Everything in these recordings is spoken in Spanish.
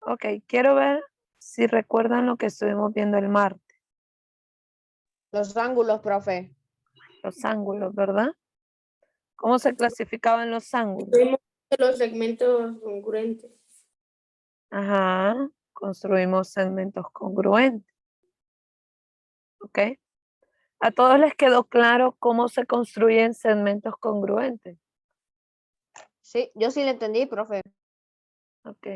Ok, quiero ver si recuerdan lo que estuvimos viendo el martes. Los ángulos, profe. Los ángulos, ¿verdad? ¿Cómo se clasificaban los ángulos? Vemos los segmentos congruentes. Ajá, construimos segmentos congruentes. ¿Ok? ¿A todos les quedó claro cómo se construyen segmentos congruentes? Sí, yo sí le entendí, profe. Ok.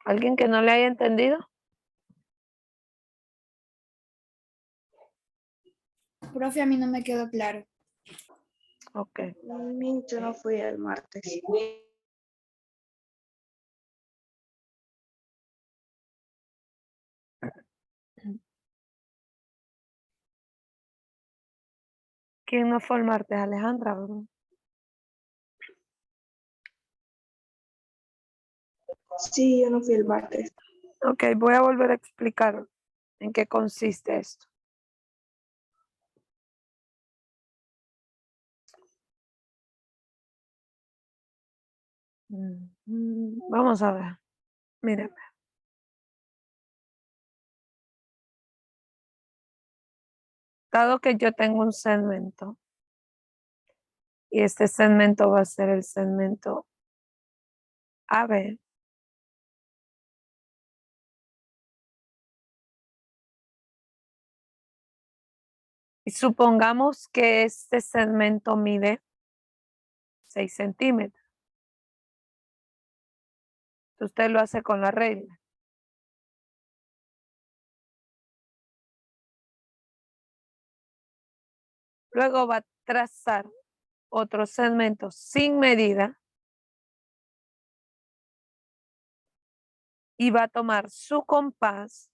¿Alguien que no le haya entendido? Profe, a mí no me quedó claro. Ok. Yo no fui el martes. ¿Quién no fue el martes? Alejandra, ¿verdad? Sí, yo no fui el martes. Ok, voy a volver a explicar en qué consiste esto. Vamos a ver. Miren. Dado que yo tengo un segmento y este segmento va a ser el segmento AB. Y supongamos que este segmento mide 6 centímetros. Usted lo hace con la regla. Luego va a trazar otro segmento sin medida y va a tomar su compás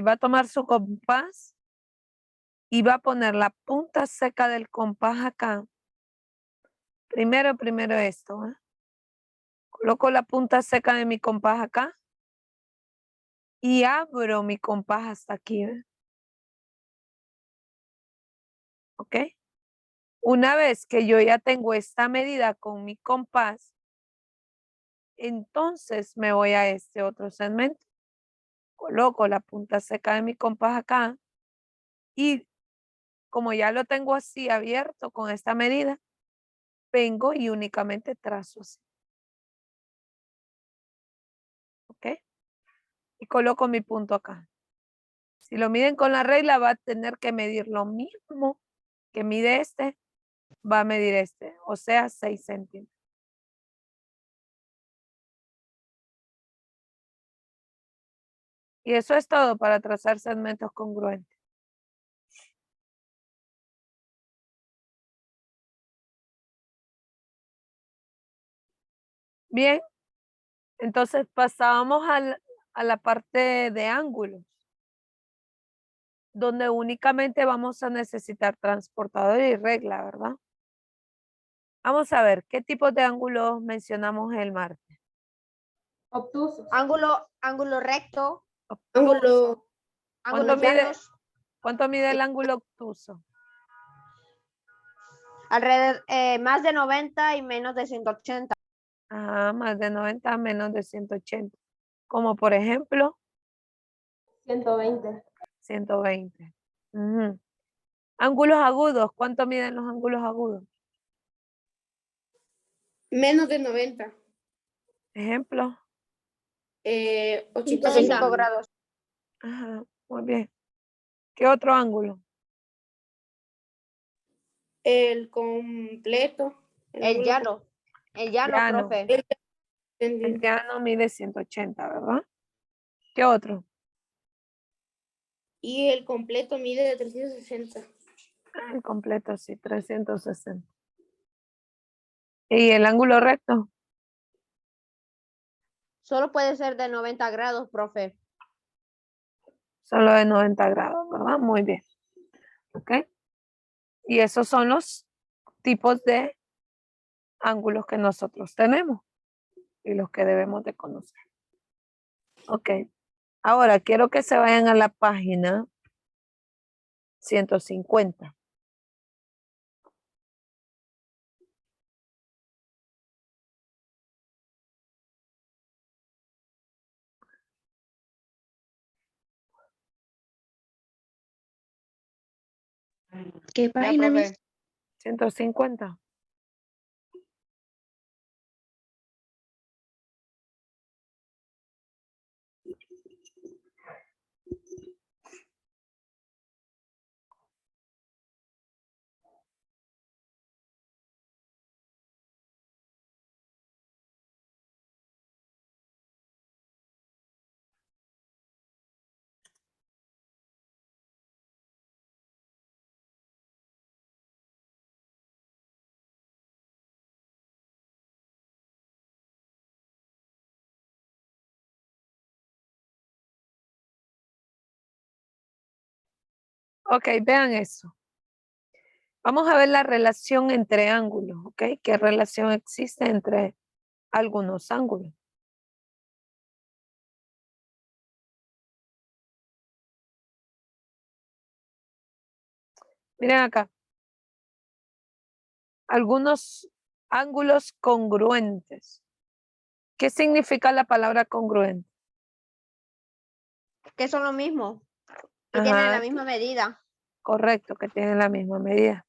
va a tomar su compás y va a poner la punta seca del compás acá. Primero esto, ¿eh? Coloco la punta seca de mi compás acá y abro mi compás hasta aquí, ¿eh? ¿Ok? Una vez que yo ya tengo esta medida con mi compás, entonces me voy a este otro segmento. Coloco la punta seca de mi compás acá y como ya lo tengo así abierto con esta medida, vengo y únicamente trazo así. ¿Ok? Y coloco mi punto acá. Si lo miden con la regla, va a tener que medir lo mismo que mide este, va a medir este, o sea, 6 centímetros. Y eso es todo para trazar segmentos congruentes. Bien, entonces pasábamos a la parte de ángulos, donde únicamente vamos a necesitar transportador y regla, ¿verdad? Vamos a ver, ¿qué tipos de ángulos mencionamos el martes? Obtusos. Ángulo recto, Ángulo. ángulos llanos, ¿Cuánto mide el ángulo obtuso? alrededor, más de 90 y menos de 180. Ajá, más de 90, menos de 180. Como por ejemplo, 120. 120. Ujú. Ángulos agudos, ¿cuánto miden los ángulos agudos? Menos de 90. Ejemplo. 85 grados. Ajá, muy bien. ¿Qué otro ángulo? El completo. El llano, Llano. profe. El llano mide 180, ¿verdad? ¿Qué otro? Y el completo mide de 360. El completo, sí, 360. ¿Y el ángulo recto? Solo puede ser de 90 grados, profe. Solo de 90 grados, ¿verdad? Muy bien. ¿Ok? Y esos son los tipos de ángulos que nosotros tenemos y los que debemos de conocer. Ok. Ahora quiero que se vayan a la página 150. ¿Qué página, profe. Miss? 150. Ok, vean eso. Vamos a ver la relación entre ángulos, ¿ok? ¿Qué relación existe entre algunos ángulos? Miren acá. Algunos ángulos congruentes. ¿Qué significa la palabra congruente? Que son lo mismo. Que tienen la misma medida. Correcto, que tienen la misma medida.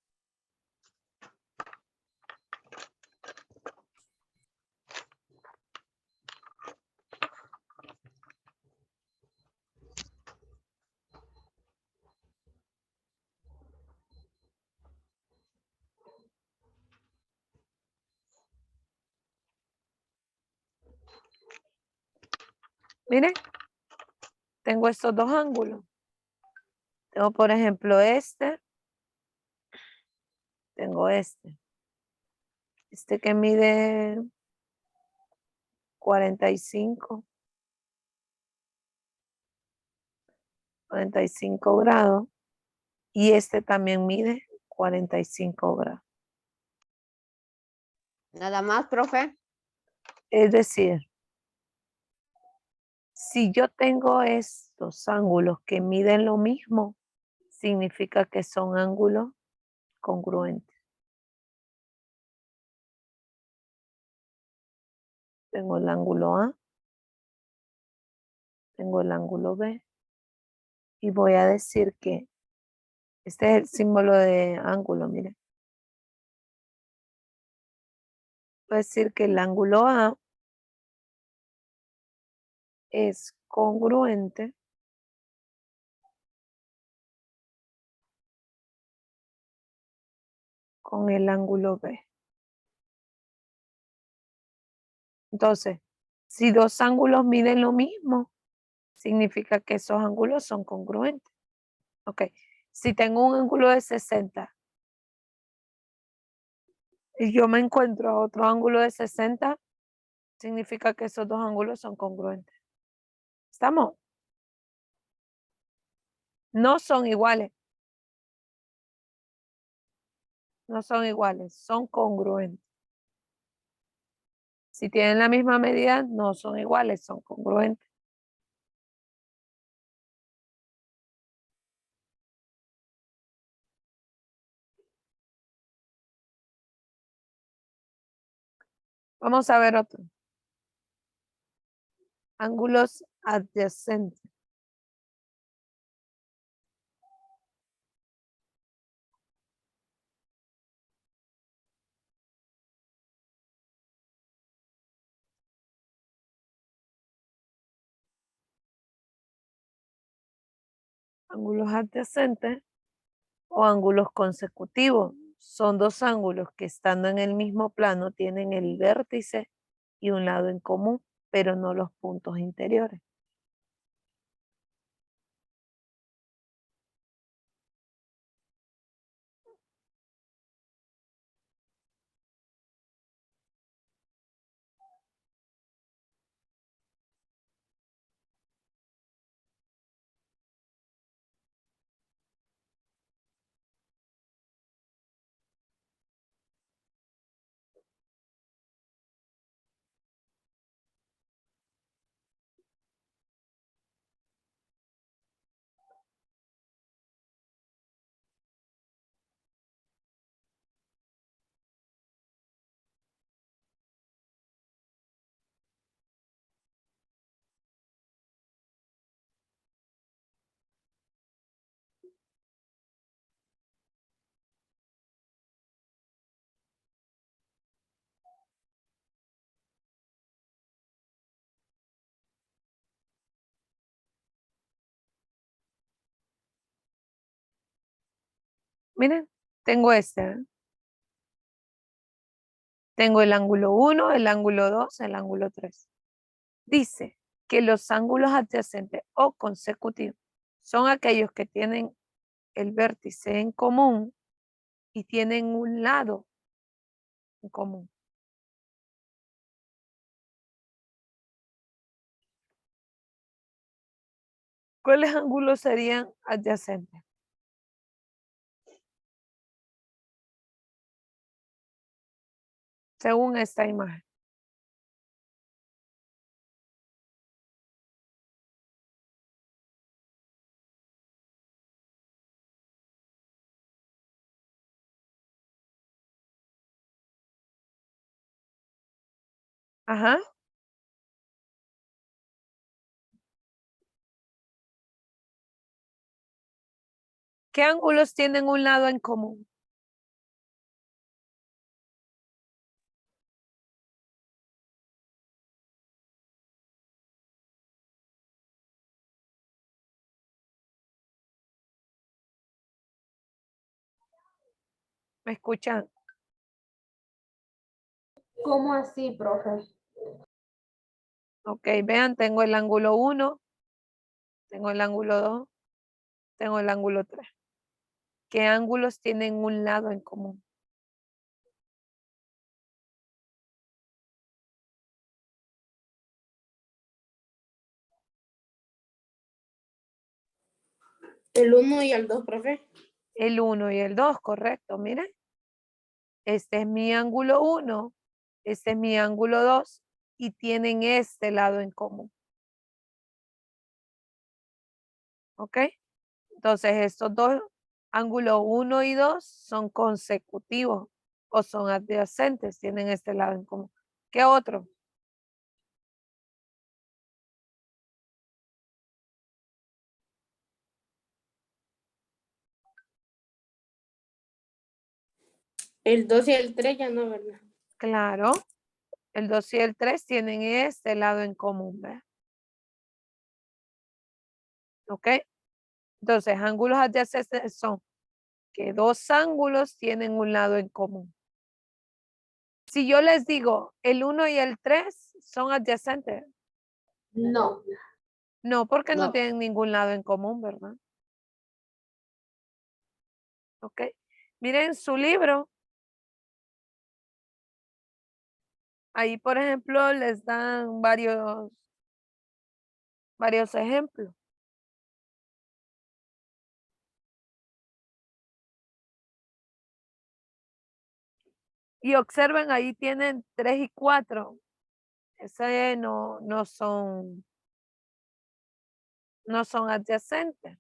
Miren, tengo estos dos ángulos. Tengo, por ejemplo, este. Tengo este. Este que mide 45. 45 grados. Y este también mide 45 grados. Nada más, profe. Es decir, si yo tengo estos ángulos que miden lo mismo, significa que son ángulos congruentes. Tengo el ángulo A, tengo el ángulo B, y voy a decir que este es el símbolo de ángulo, miren. Voy a decir que el ángulo A es congruente con el ángulo B. Entonces, si dos ángulos miden lo mismo, significa que esos ángulos son congruentes. Ok, si tengo un ángulo de 60 y yo me encuentro a otro ángulo de 60, significa que esos dos ángulos son congruentes. ¿Estamos? No son iguales. No son iguales, son congruentes. Si tienen la misma medida, no son iguales, son congruentes. Vamos a ver otro. Ángulos adyacentes. Ángulos adyacentes o ángulos consecutivos. Son dos ángulos que estando en el mismo plano tienen el vértice y un lado en común, pero no los puntos interiores. Miren, tengo este. ¿eh? Tengo el ángulo 1, el ángulo 2, el ángulo 3. Dice que los ángulos adyacentes o consecutivos son aquellos que tienen el vértice en común y tienen un lado en común. ¿Cuáles ángulos serían adyacentes? Según esta imagen. Ajá. ¿Qué ángulos tienen un lado en común? ¿Me escuchan? ¿Cómo así, profe? Ok, vean, tengo el ángulo 1, tengo el ángulo 2, tengo el ángulo 3. ¿Qué ángulos tienen un lado en común? El 1 y el 2, profe. El 1 y el 2, correcto, miren. Este es mi ángulo 1, este es mi ángulo 2 y tienen este lado en común. ¿Ok? Entonces estos dos ángulos 1 y 2 son consecutivos o son adyacentes, tienen este lado en común. ¿Qué otro? El 2 y el 3 ya no, ¿verdad? Claro, el 2 y el 3 tienen este lado en común, ¿verdad? ¿Ok? Entonces, ángulos adyacentes son que dos ángulos tienen un lado en común. Si yo les digo el 1 y el 3 son adyacentes. No. No, porque no No. tienen ningún lado en común, ¿verdad? ¿Ok? Miren su libro. Ahí, por ejemplo, les dan varios ejemplos. Y observen, ahí tienen 3 y 4. Ese no son adyacentes.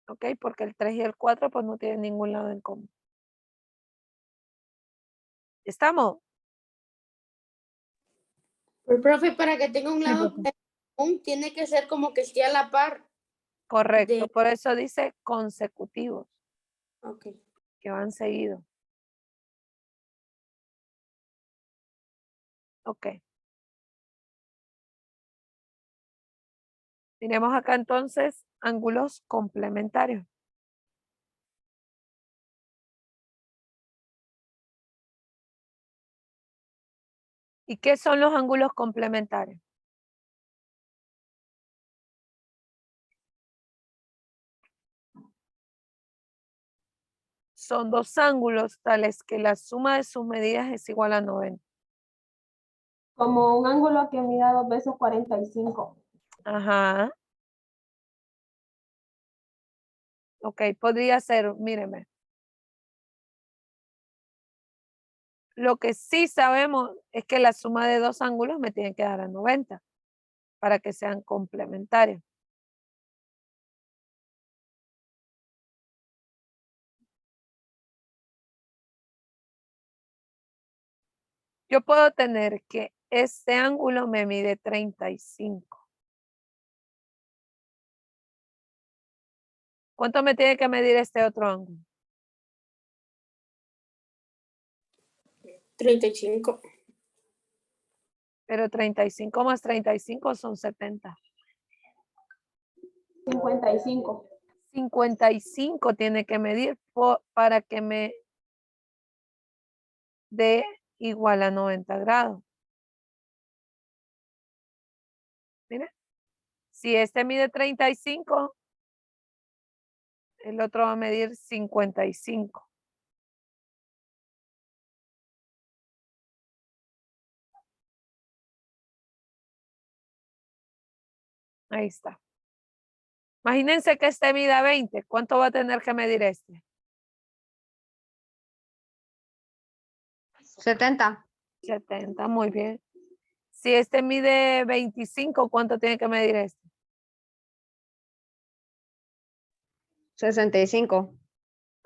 ¿Ok? Porque el 3 y el 4 pues no tienen ningún lado en común. ¿Estamos? El profe, para que tenga un Sí, lado profe. común, tiene que ser como que esté a la par. Correcto. Por eso dice consecutivos, Ok. que van seguidos. Ok. Tenemos acá entonces ángulos complementarios. ¿Y qué son los ángulos complementarios? Son dos ángulos tales que la suma de sus medidas es igual a 90. Como un ángulo que mida 2 veces 45. Ajá. Ok, podría ser, míreme. Lo que sí sabemos es que la suma de dos ángulos me tiene que dar a 90 para que sean complementarios. Yo puedo tener que este ángulo me mide 35. ¿Cuánto me tiene que medir este otro ángulo? 35. Pero 35 más 35 son 70. 55. 55 tiene que medir para que me dé igual a 90 grados. Mire, si este mide 35, el otro va a medir 55. Ahí está. Imagínense que este mida 20. ¿Cuánto va a tener que medir este? 70. 70, muy bien. Si este mide 25, ¿cuánto tiene que medir este? 65.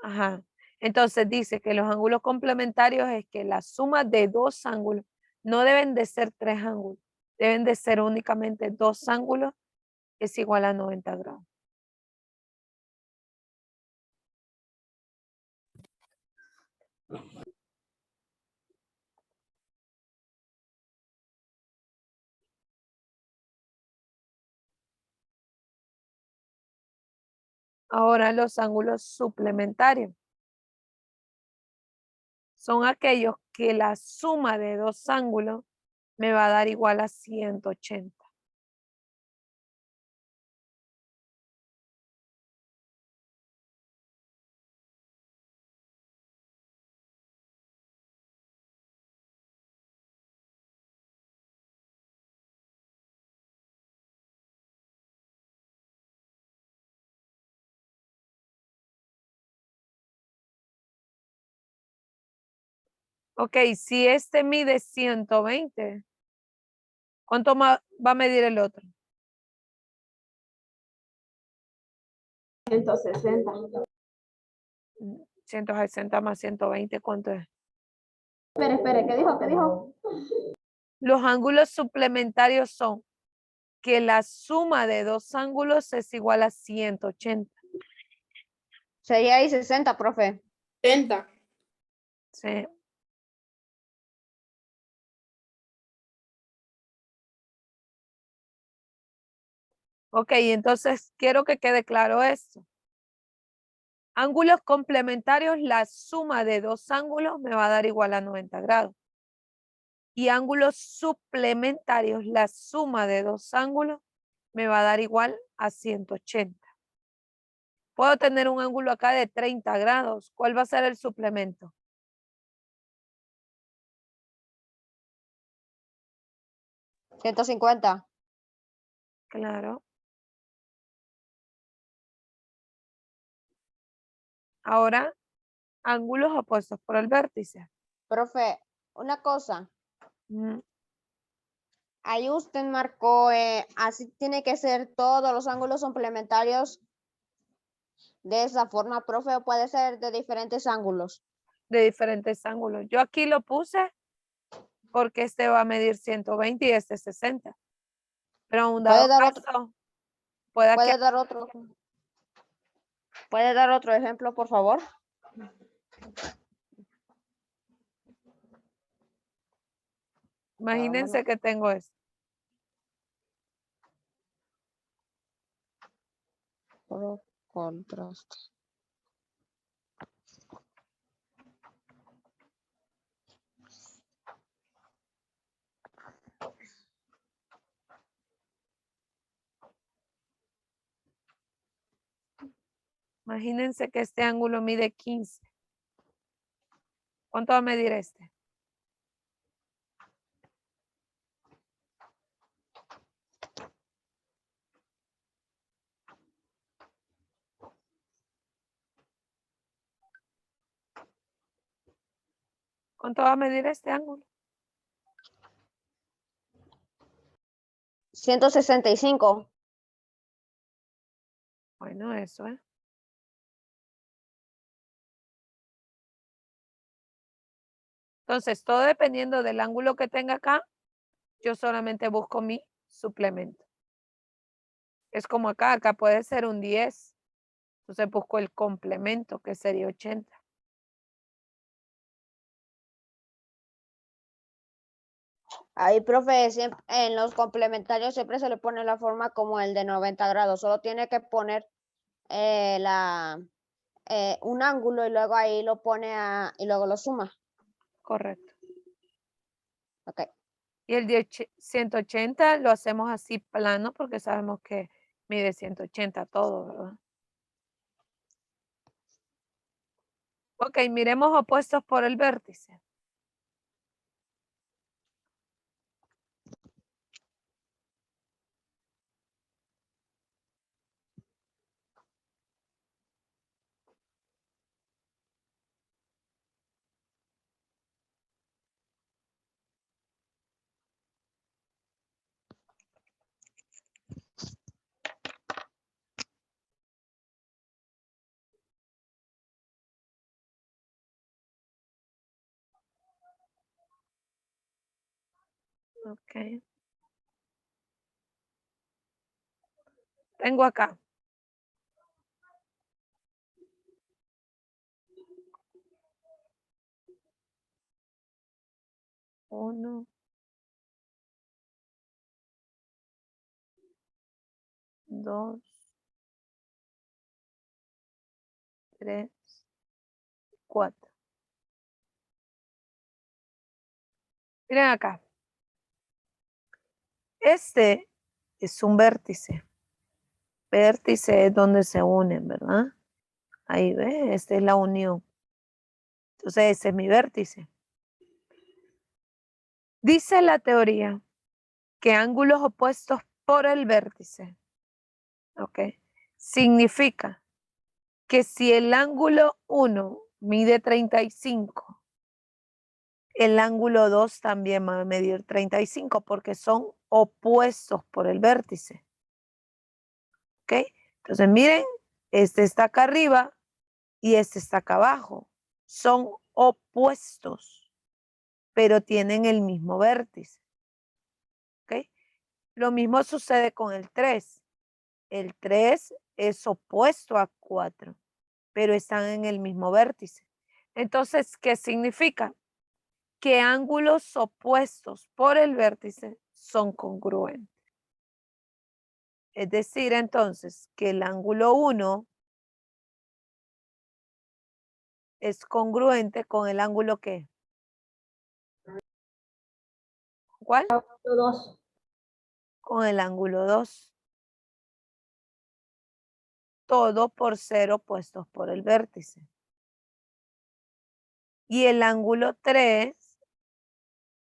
Ajá. Entonces dice que los ángulos complementarios es que la suma de dos ángulos no deben de ser tres ángulos, deben de ser únicamente dos ángulos, es igual a 90 grados. Ahora los ángulos suplementarios son aquellos que la suma de dos ángulos me va a dar igual a 180. Ok, si este mide 120, ¿cuánto va a medir el otro? 160. 160 más 120, ¿cuánto es? Espere, ¿qué dijo? ¿Qué dijo? Los ángulos suplementarios son que la suma de dos ángulos es igual a 180. Sería ahí 60, profe. 70. Sí. Ok, entonces quiero que quede claro esto. Ángulos complementarios, la suma de dos ángulos me va a dar igual a 90 grados. Y ángulos suplementarios, la suma de dos ángulos me va a dar igual a 180. Puedo tener un ángulo acá de 30 grados. ¿Cuál va a ser el suplemento? ¿150? Claro. Ahora, ángulos opuestos por el vértice. Profe, una cosa. Mm, Ahí usted marcó, así tiene que ser todos los ángulos complementarios de esa forma, profe, o puede ser de diferentes ángulos. De diferentes ángulos. Yo aquí lo puse porque este va a medir 120 y este 60. Pero en un dado caso, pueda que ¿Puede dar otro ejemplo, por favor? imagínense que tengo esto. Por contraste. Imagínense que este ángulo mide 15. ¿Cuánto va a medir este? ¿Cuánto va a medir este ángulo? 165. Bueno, eso es. Entonces, todo dependiendo del ángulo que tenga acá, yo solamente busco mi suplemento. Es como acá puede ser un 10. Entonces busco el complemento, que sería 80. Ahí, profe, en los complementarios siempre se le pone la forma como el de 90 grados. Solo tiene que poner un ángulo y luego ahí lo pone y luego lo suma. Correcto. Ok. Y el de 180 lo hacemos así plano porque sabemos que mide 180 todo, ¿verdad? Ok, miremos opuestos por el vértice. Ok. Tengo acá. Uno. Dos. Tres. Cuatro. Miren acá. Este es un vértice. Vértice es donde se unen, ¿verdad? Ahí ve, esta es la unión. Entonces, ese es mi vértice. Dice la teoría que ángulos opuestos por el vértice, ¿ok? Significa que si el ángulo 1 mide 35, el ángulo 2 también va a medir 35 porque son opuestos por el vértice. ¿Ok? Entonces, miren, este está acá arriba y este está acá abajo. Son opuestos, pero tienen el mismo vértice. ¿Ok? Lo mismo sucede con el 3. El 3 es opuesto a 4, pero están en el mismo vértice. Entonces, ¿qué significa? Que ángulos opuestos por el vértice son congruentes. Es decir, entonces, que el ángulo 1 es congruente con el ángulo ¿qué? ¿Cuál? 2. Con el ángulo 2. Todo por ser opuestos por el vértice. Y el ángulo 3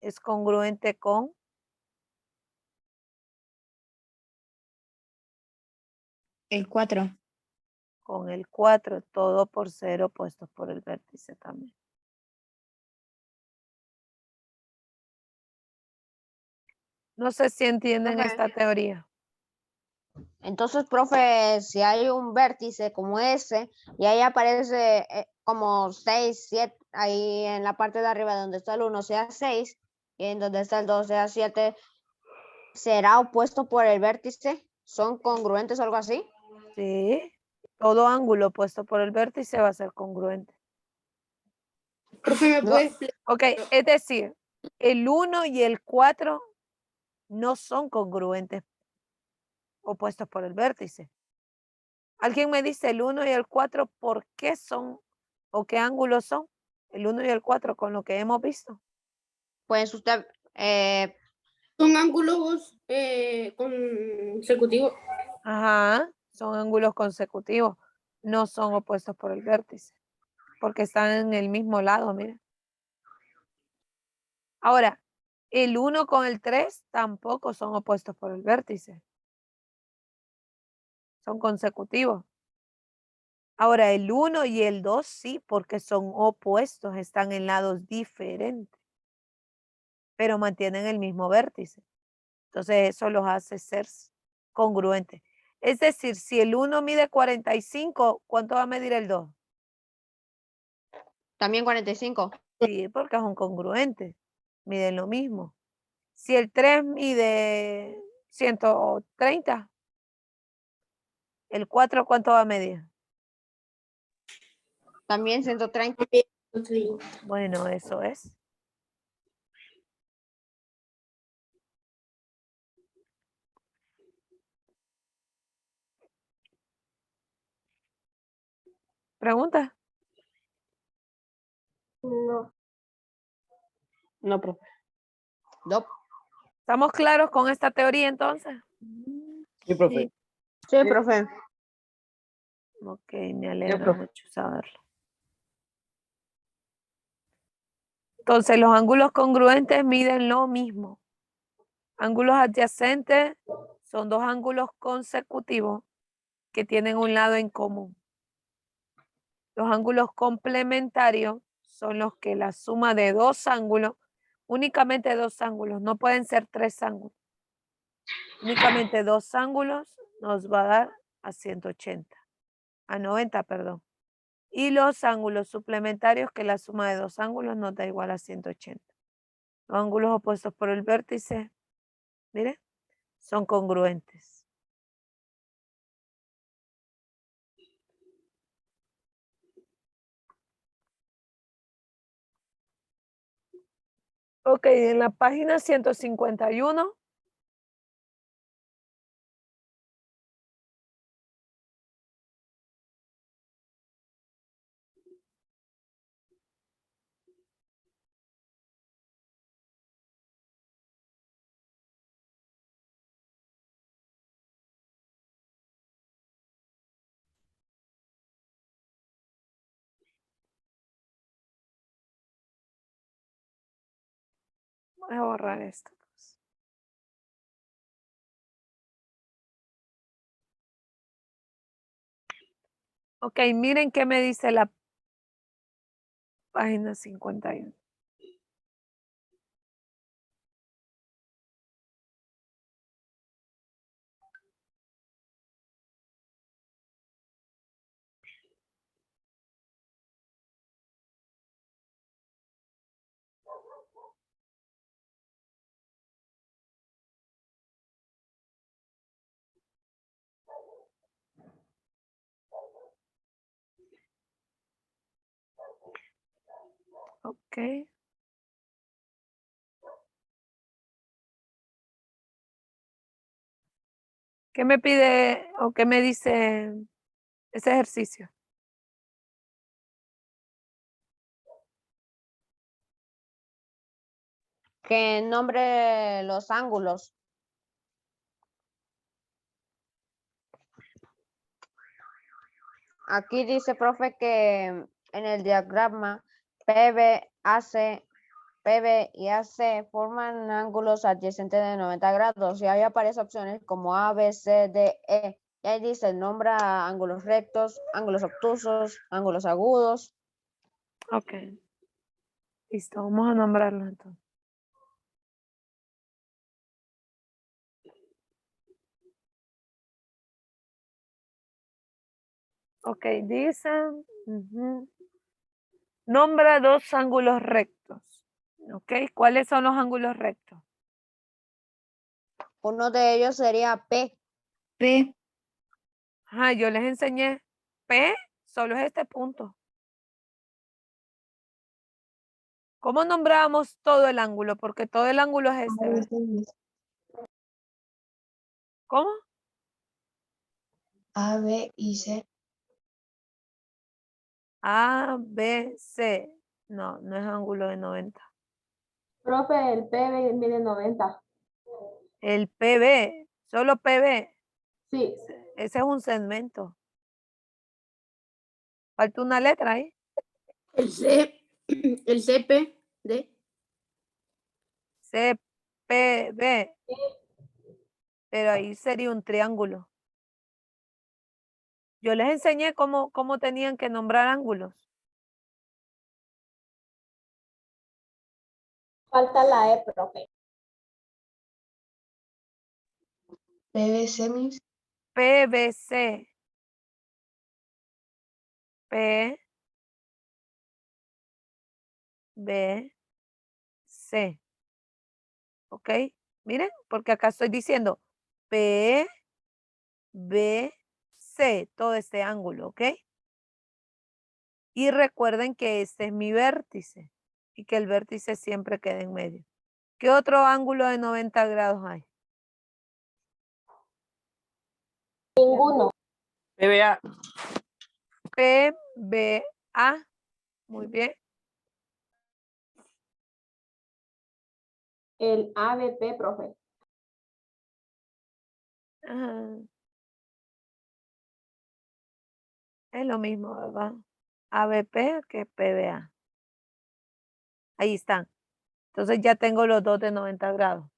es congruente con El 4. el 4, todo por ser opuestos por el vértice también. No sé si entienden Profe. esta teoría. Entonces, profe, si hay un vértice como ese y ahí aparece como 6, 7, ahí en la parte de arriba donde está el 1 sea 6 y en donde está el 2 sea 7, ¿será opuesto por el vértice? ¿Son congruentes o algo así? Sí, todo ángulo opuesto por el vértice va a ser congruente. Profe, ¿me No. puede explicar? Ok, es decir, el 1 y el 4 no son congruentes opuestos por el vértice. Alguien me dice el 1 y el 4, ¿por qué son o qué ángulos son? El 1 y el 4 con lo que hemos visto. Pues usted, Son ángulos consecutivos. Ajá, son ángulos consecutivos, no son opuestos por el vértice, porque están en el mismo lado, mira. Ahora, el 1 con el 3 tampoco son opuestos por el vértice. Son consecutivos. Ahora, el 1 y el 2 sí, porque son opuestos, están en lados diferentes, pero mantienen el mismo vértice. Entonces, eso los hace ser congruentes. Es decir, si el 1 mide 45, ¿cuánto va a medir el 2? también 45. Sí, porque es un congruente, miden lo mismo. Si el 3 mide 130, ¿el 4 cuánto va a medir? También 130. Bueno, eso es. ¿Pregunta? No. No, profe. No. ¿Estamos claros con esta teoría entonces? Sí, profe. Sí, profe. Ok, me alegra profe. mucho saberlo. Entonces, los ángulos congruentes miden lo mismo. Ángulos adyacentes son dos ángulos consecutivos que tienen un lado en común. Los ángulos complementarios son los que la suma de dos ángulos, únicamente dos ángulos, no pueden ser tres ángulos. Únicamente dos ángulos nos va a dar a 180, a 90, perdón. Y los ángulos suplementarios, que la suma de dos ángulos nos da igual a 180. Los ángulos opuestos por el vértice, mire, son congruentes. Ok, en la página 151. Voy a borrar esto. Ok, miren qué me dice la página 51. Ok. ¿Qué me pide o qué me dice ese ejercicio? Que nombre los ángulos. Aquí dice, profe, que en el diagrama PB y AC forman ángulos adyacentes de 90 grados y ahí aparecen opciones como A, B, C, D, E. Y ahí dice, nombra ángulos rectos, ángulos obtusos, ángulos agudos. Ok. Listo, vamos a nombrarlo entonces. Ok, dicen. Nombra dos ángulos rectos. Ok, ¿cuáles son los ángulos rectos? Uno de ellos sería P. P. Ajá, yo les enseñé. P solo es este punto. ¿Cómo nombramos todo el ángulo? Porque todo el ángulo es este, ¿verdad? ¿Cómo? A, B y C. A, B, C. No, no es ángulo de 90. Profe, el PB mide 90. El PB, solo PB. Sí, Ese es un segmento. Falta una letra ahí. El C. El CP. D. CPB. Pero ahí sería un triángulo. Yo les enseñé cómo tenían que nombrar ángulos. falta la E, profe. PBC, mis. PBC. P, B, C. ¿Ok? Miren, porque acá estoy diciendo P, B, C, todo este ángulo, ¿ok? Y recuerden que este es mi vértice y que el vértice siempre queda en medio. ¿Qué otro ángulo de 90 grados hay? Ninguno. PBA. PBA. Muy bien. El ABP, profe. Ajá. Es lo mismo, ¿verdad? ABP que PBA. Ahí están. Entonces ya tengo los dos de 90 grados.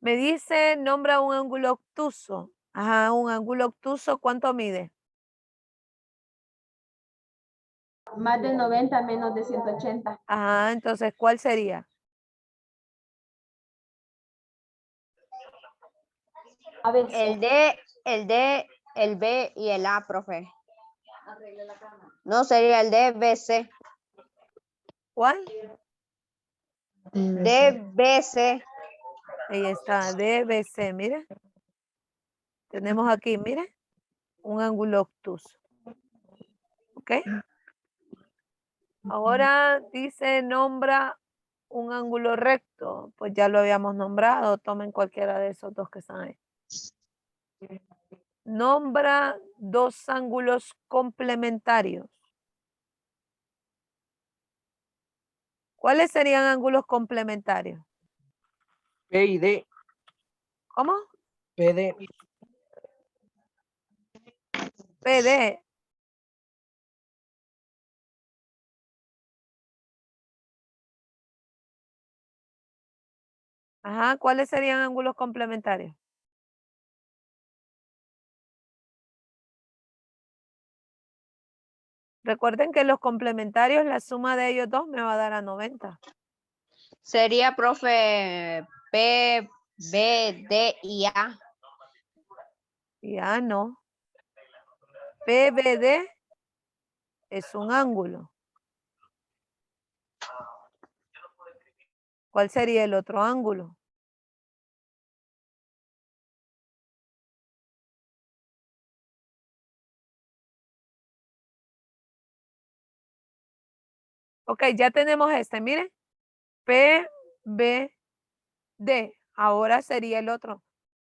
Me dice, nombra un ángulo obtuso. Ajá, un ángulo obtuso, ¿cuánto mide? Más de 90 menos de 180. Ajá, entonces, ¿cuál sería? ABC. El D, el D, el B y el A, profe. No, sería el DBC. ¿Cuál? DBC. Ahí está, DBC, mire. Tenemos aquí, mire, un ángulo obtuso. ¿Ok? Ahora dice, nombra un ángulo recto. Pues ya lo habíamos nombrado. Tomen cualquiera de esos dos que están ahí. Nombra dos ángulos complementarios. ¿Cuáles serían ángulos complementarios? P y D. ¿Cómo? PD. PD. Ajá, ¿cuáles serían ángulos complementarios? Recuerden que los complementarios, la suma de ellos dos me va a dar a 90. Sería, profe, P, B, D y A. Ya no. PBD es un ángulo. ¿Cuál sería el otro ángulo? Ok, ya tenemos este, miren. PBD. Ahora sería el otro.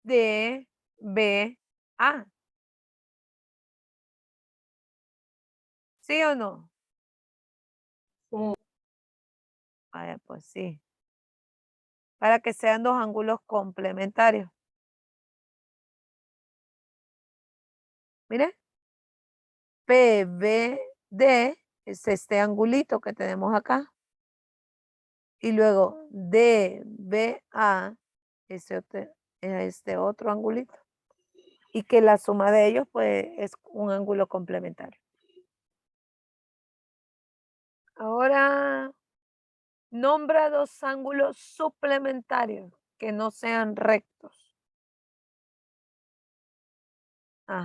DBA. ¿Sí o no? Sí. Vaya, pues sí. Para que sean dos ángulos complementarios. Mire. PBD es este angulito que tenemos acá. Y luego DBA es este otro angulito. Y que la suma de ellos pues es un ángulo complementario. Ahora nombra dos ángulos suplementarios que no sean rectos.